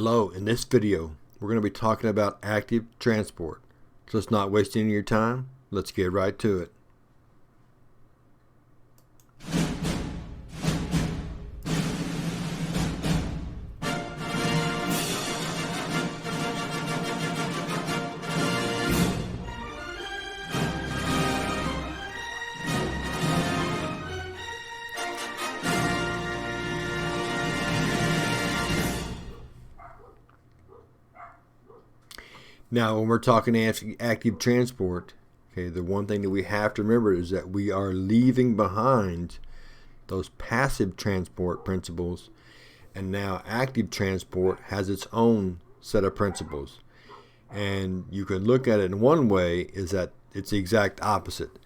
Hello, in this video, we're going to be talking about active transport. So let's not waste any of your time. Let's get right to it. Now, when we're talking active transport, okay, the one thing that we have to remember is that we are leaving behind those passive transport principles, and now active transport has its own set of principles. And you can look at it in one way is that it's the exact opposite.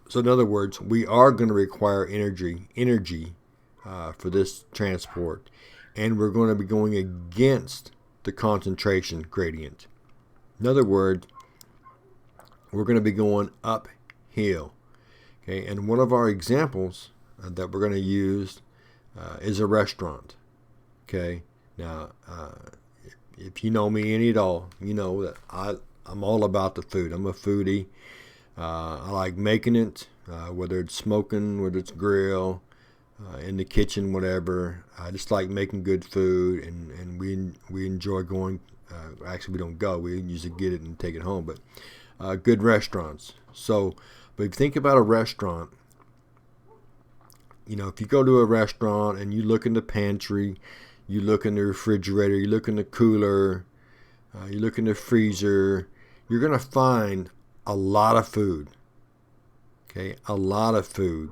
So in other words, we are going to require energy for this transport, and we're going to be going against the concentration gradient. In other words, we're going to be going uphill. Okay, and one of our examples that we're going to use is a restaurant. Okay, now if you know me any at all, you know that I'm all about the food. I'm a foodie. I like making it, whether it's smoking, whether it's grill, in the kitchen, whatever. I just like making good food, and we enjoy going. Actually, we don't go. We usually get it and take it home. But good restaurants. So, but if you think about a restaurant, you know, if you go to a restaurant and you look in the pantry, you look in the refrigerator, you look in the cooler, you look in the freezer, you're gonna find a lot of food. Okay, a lot of food.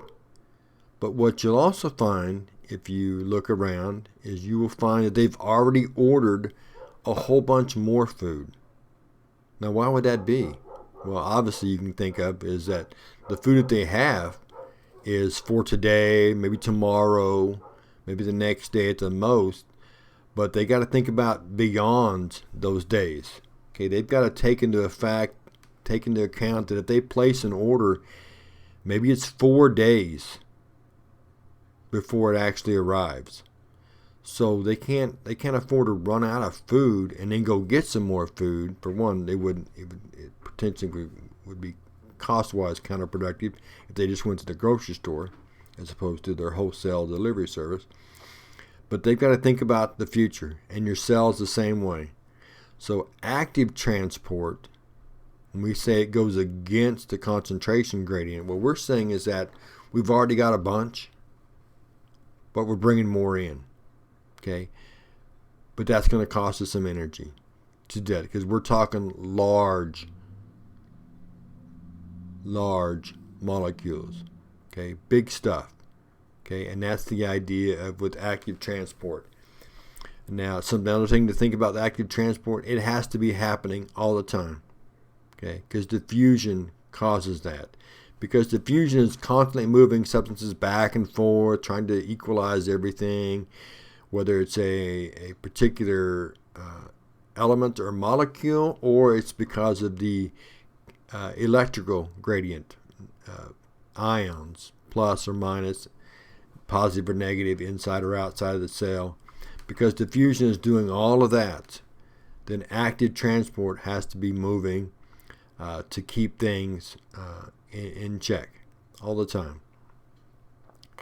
But what you'll also find, if you look around, is you will find that they've already ordered a whole bunch more food. Now, why would that be? Well, obviously you can think of is that the food that they have is for today, maybe tomorrow, maybe the next day at the most. But they got to think about beyond those days. Okay, they've got to take into account that if they place an order, maybe it's 4 days before it actually arrives. So they can't afford to run out of food and then go get some more food. For one, it potentially would be cost-wise counterproductive if they just went to the grocery store as opposed to their wholesale delivery service. But they've got to think about the future, and your cells the same way. So active transport, when we say it goes against the concentration gradient, what we're saying is that we've already got a bunch, but we're bringing more in. Okay, but that's going to cost us some energy to do that because we're talking large molecules. Okay, big stuff. Okay, and that's the idea of with active transport. Now, another thing to think about the active transport, it has to be happening all the time. Okay, because diffusion causes that. Because diffusion is constantly moving substances back and forth, trying to equalize everything, whether it's a particular element or molecule, or it's because of the electrical gradient, ions, plus or minus, positive or negative, inside or outside of the cell. Because diffusion is doing all of that, then active transport has to be moving to keep things in check all the time.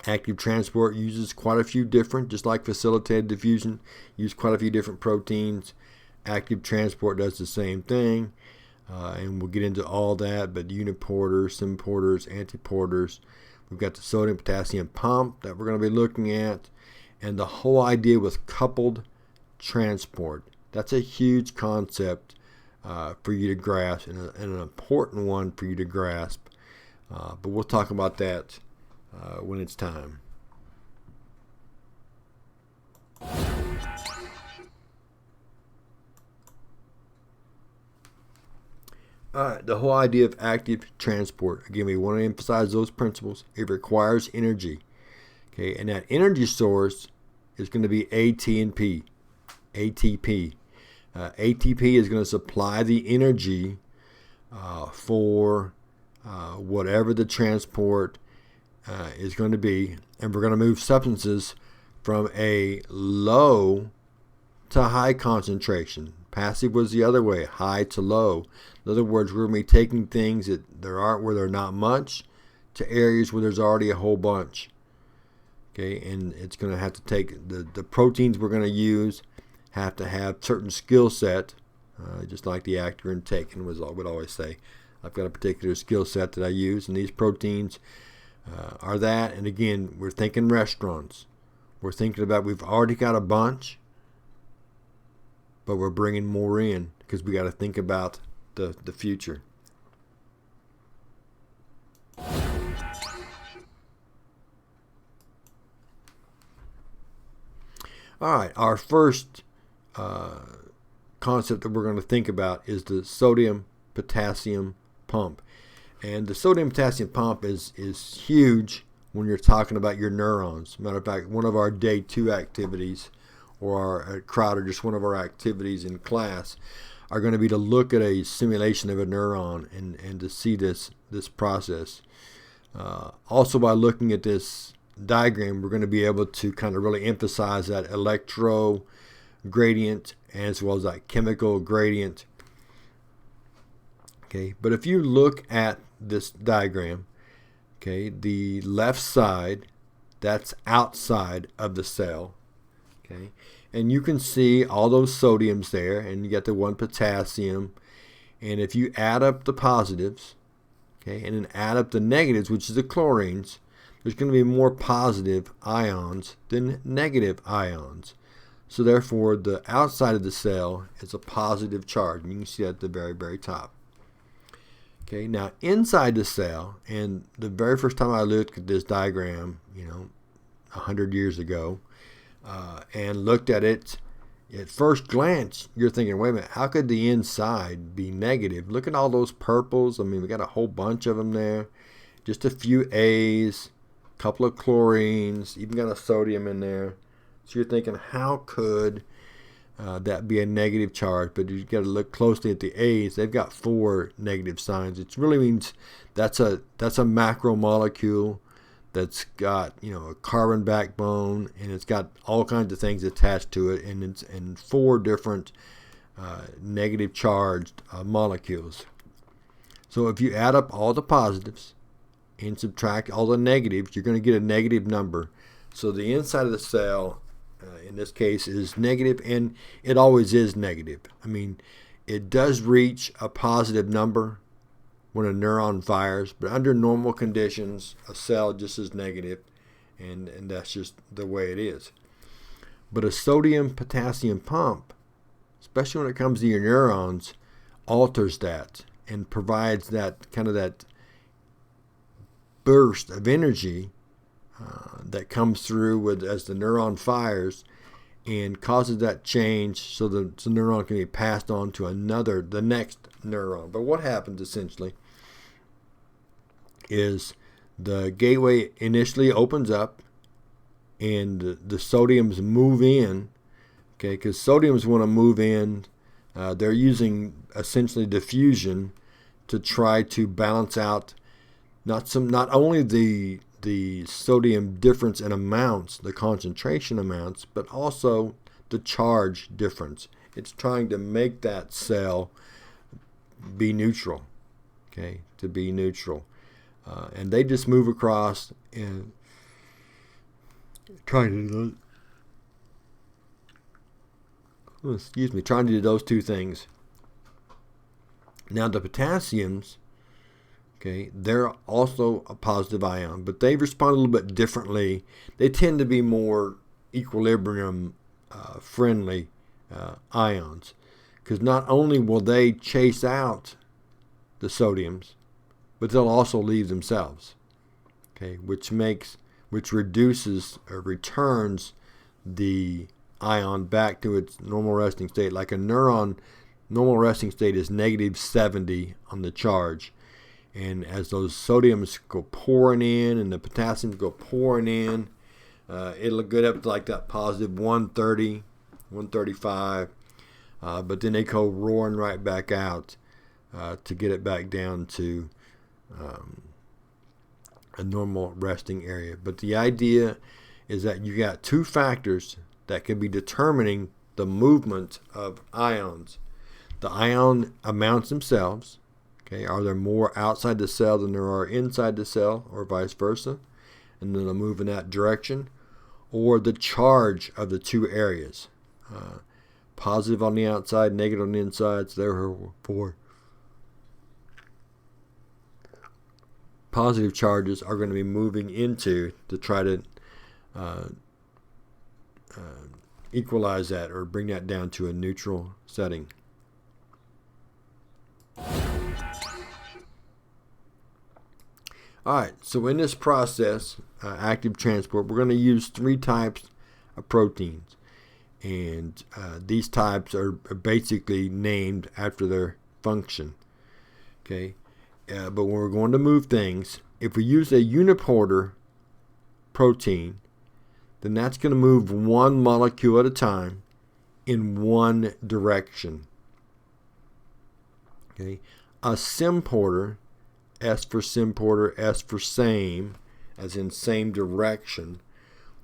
Active transport uses quite a few different, just like facilitated diffusion, use quite a few different proteins. Active transport does the same thing, and we'll get into all that, but uniporters, symporters, antiporters. We've got the sodium potassium pump that we're going to be looking at, and the whole idea with coupled transport. That's a huge concept for you to grasp, and an important one for you to grasp. But we'll talk about that when it's time. All right, the whole idea of active transport. Again, we want to emphasize those principles. It requires energy. Okay, and that energy source is going to be ATP. ATP is going to supply the energy for whatever the transport is going to be, and we're going to move substances from a low to high concentration. Passive was the other way, high to low. In other words, we're going to be taking things that there aren't where they're not much to areas where there's already a whole bunch. Okay, and it's going to have to take the proteins we're going to use have to have certain skill set, just like the actor in Taken would always say. I've got a particular skill set that I use, and these proteins are that. And again, we're thinking restaurants. We're thinking about we've already got a bunch, but we're bringing more in because we got to think about the future. All right, our first concept that we're going to think about is the sodium-potassium pump. And the sodium-potassium pump is huge when you're talking about your neurons. Matter of fact, one of our day 2 activities, or our crowd, or just one of our activities in class, are going to be to look at a simulation of a neuron and to see this process. Also, by looking at this diagram, we're going to be able to kind of really emphasize that electro gradient as well as that chemical gradient. Okay, but if you look at this diagram, okay, the left side, that's outside of the cell. Okay, and you can see all those sodiums there, and you get the 1 potassium. And if you add up the positives, okay, and then add up the negatives, which is the chlorines, there's going to be more positive ions than negative ions. So therefore, the outside of the cell is a positive charge, and you can see that at the very, very top. Okay, now inside the cell, and the very first time I looked at this diagram, 100 years ago, and looked at it, at first glance, you're thinking, wait a minute, how could the inside be negative? Look at all those purples. I mean, we got a whole bunch of them there. Just a few A's, a couple of chlorines, even got a sodium in there. So you're thinking, how could that be a negative charge? But you got to look closely at the A's. They've got 4 negative signs. It really means that's a macromolecule that's got a carbon backbone, and it's got all kinds of things attached to it, and it's in 4 different negative charged molecules. So if you add up all the positives and subtract all the negatives, you're going to get a negative number. So the inside of the cell, in this case, is negative, and it always is negative. I mean, it does reach a positive number when a neuron fires, but under normal conditions, a cell just is negative, and that's just the way it is. But a sodium-potassium pump, especially when it comes to your neurons, alters that and provides that kind of that burst of energy that comes through as the neuron fires, and causes that change so the neuron can be passed on to the next neuron. But what happens essentially is the gateway initially opens up, and the sodiums move in, okay, because sodiums want to move in. They're using essentially diffusion to try to balance out not only the sodium difference in amounts, the concentration amounts, but also the charge difference. It's trying to make that cell be neutral, okay, to be neutral. And they just move across and trying to do those 2 things. Now the potassiums, okay, they're also a positive ion, but they respond a little bit differently. They tend to be more equilibrium friendly ions, because not only will they chase out the sodiums, but they'll also leave themselves, okay, which reduces or returns the ion back to its normal resting state. Like a neuron, normal resting state is -70 on the charge. And as those sodiums go pouring in and the potassiums go pouring in, it'll get up to like that positive 130, 135, but then they go roaring right back out to get it back down to a normal resting area. But the idea is that you got 2 factors that can be determining the movement of ions. The ion amounts themselves. Okay, are there more outside the cell than there are inside the cell, or vice versa? And then they'll move in that direction. Or the charge of the two areas. Positive on the outside, negative on the inside. So therefore, positive charges are going to be moving into to try to equalize that or bring that down to a neutral setting. Alright, so in this process, active transport, we're going to use 3 types of proteins. And these types are basically named after their function. Okay, but when we're going to move things, if we use a uniporter protein, then that's going to move one molecule at a time in one direction. Okay, a symporter, S for symporter, S for same, as in same direction,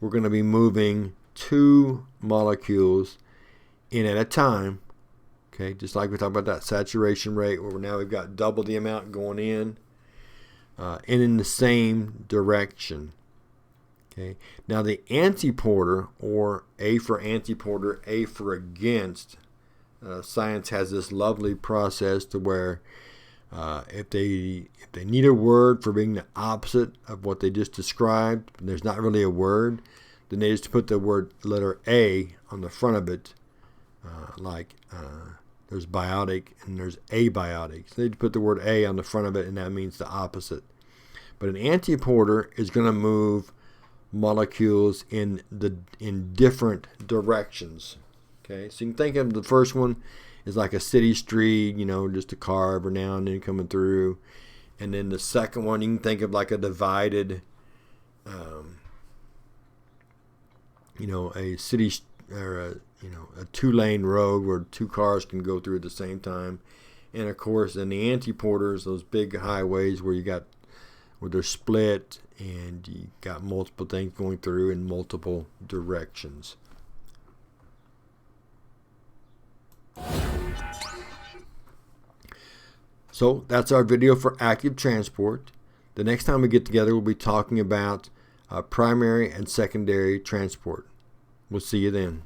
we're going to be moving 2 molecules in at a time. Okay, just like we talked about that saturation rate, where now we've got double the amount going in and in the same direction. Okay, now the antiporter, or A for antiporter, A for against, science has this lovely process to where if they need a word for being the opposite of what they just described, there's not really a word, then they just put the word letter A on the front of it, like there's biotic and there's abiotic. So they put the word A on the front of it, and that means the opposite. But an antiporter is going to move molecules in different directions. Okay, so you can think of the first one is like a city street, just a car every now and then coming through, and then the second one you can think of like a divided, a city or a 2-lane road where 2 cars can go through at the same time, and of course, in the antiporters, those big highways where they're split and you got multiple things going through in multiple directions. So that's our video for active transport. The next time we get together, we'll be talking about primary and secondary transport. We'll see you then.